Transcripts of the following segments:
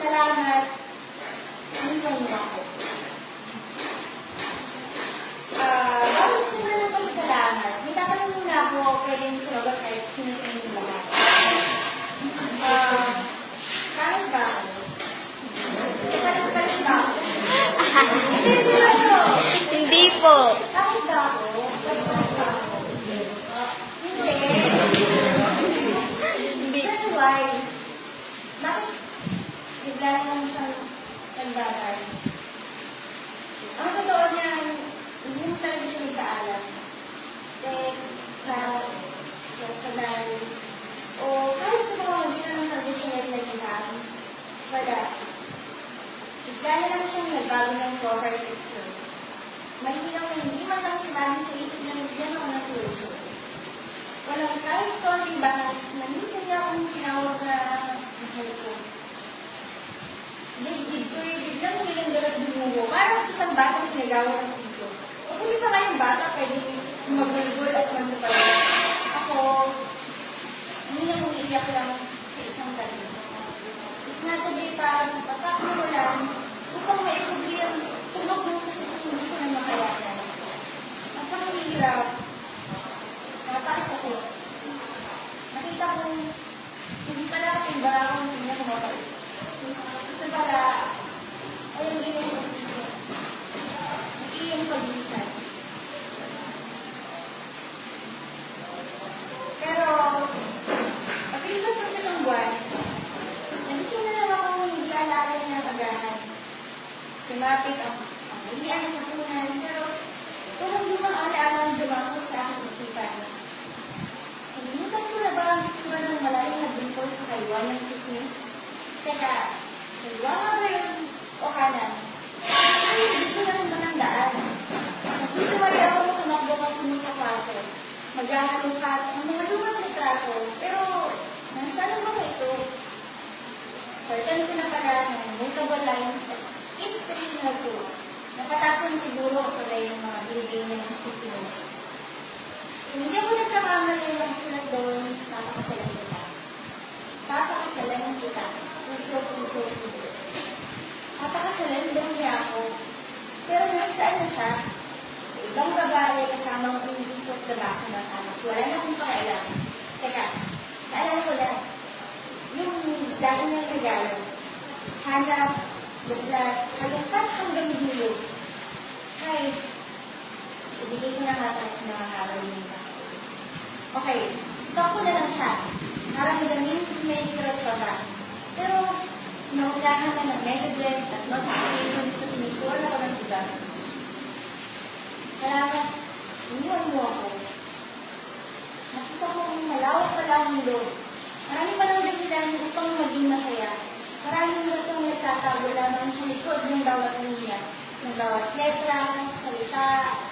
Salamat. Iniwan niyo ako. Bago simulan ng pasasalamat, may tatanong muna ako pwedeng sumagot kahit sinusunod yung lahat. Kain ba ako? Kain ba ako? Hindi, seryoso. Hindi po. Kain ba ako? Kain ba ako? Hindi. Hindi. Pero why? Bakit bigla lang siyang nagdadar? Ang totoo niya, hindi mo talaga siya nagkaalam. Text, chat, personal, o kahit sa mga hindi naman traditional na ginagawa. Wala. Bigla na lang siyang nagbago ng profile picture. Mahinaw na hindi man lang sinabi sa isip na nabigyan ako ng closure. Walang kahit konting bahas na minsan niya akong tinawag na mahal ko. Dibdib ko biglang nilanggal at bumubo. Parang isang batang pinagawa ng piso. O kung di pa kayong bata, pwede magulgul at magpapala. Ako, hindi na umiiyak lang sa isang tabi. Tapos nasabi pa sa pagkakamulan upang maikubli ang tunog ng sakit na hindi ko na makayanan. Napakahirap. Napakasakit. Nakita ko, hindi pala aking barakang hindi na kumapal. Ito pala, ay ang iyong pag-isa. Ang iyong pag-isa. Pero, pagkilipas ng ilang buwan, nagising na lang ako hindi alala niya ang agahan. Sumapit ang malian ng kapunan, pero walang lumang alaala ang dumako sa aking isipan. Kalimutan ko na ba ang itsura ng malaking na dimpol sa kaliwa ng pisngi? Teka, kaliwa nga ba yun o kanan? Ay, hindi ko na naman ang daan. Nagtituwari ako na tumakbo ng puno sa kwarto. Maghahalungkat ang mga lumang retrato, pero nasaan ba ito? Pagtan ko na pala ng notable lines at inspirational quotes. Napatapon siguro sa ng mga binigay niya ng sticky notes. Kung hindi ako nagkakamali yung sulat doon, papakasalan kita. Papakasalan kita. Puso, puso, puso. Papakasalan daw niya ako. Pero nasaan na siya? Sa ibang babae kasamang umikot na baso ng anak. Wala na akong pakialam. Teka, naalala ko lang. Yung dahil niyang regalo. Hanap, buglat, halungkat hanggang dulo. Hi. Ibigay ko na matas na makakaroon yung kaso. Okay, stop ko na lang siya. Naramdamin may kirot pa ba? Pero, naunahan na ng messages at notifications na tinisuwala ko ng iba. Salamat, iniwan mo ako. Nakita ko kung malawak pala ang mundo. Marami palang dahilan upang maging masaya. Maraming rasong nagtatago lamang sa likod ng bawat linya, ng bawat letra, salita,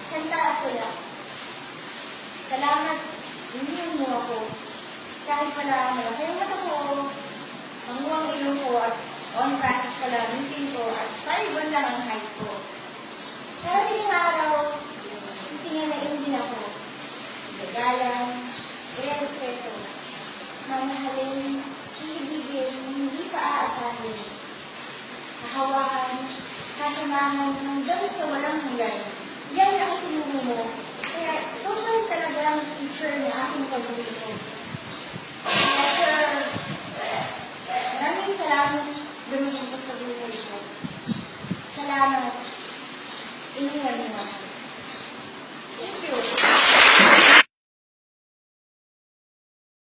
kanta at tula. Salamat, iniwan mo ako. Kahit pala malaki ang mata ko, manguwang ilong ko at on process pala ng tin ko at 5'1" lang ang height ko. Pero yung araw, tingnan na din ako. Gagalang, respeto, mamahalin, ibigin, hindi pa aasahin. Kahawakan, kasamahan ng dami sa walang hanggan. Yan ang itinuro mo. Kaya ito man talaga ang teacher na aking paborito. Kaya sir, maraming salamat dumating ko sa buhay ko. Salamat. Iniwan mo ako. Thank you.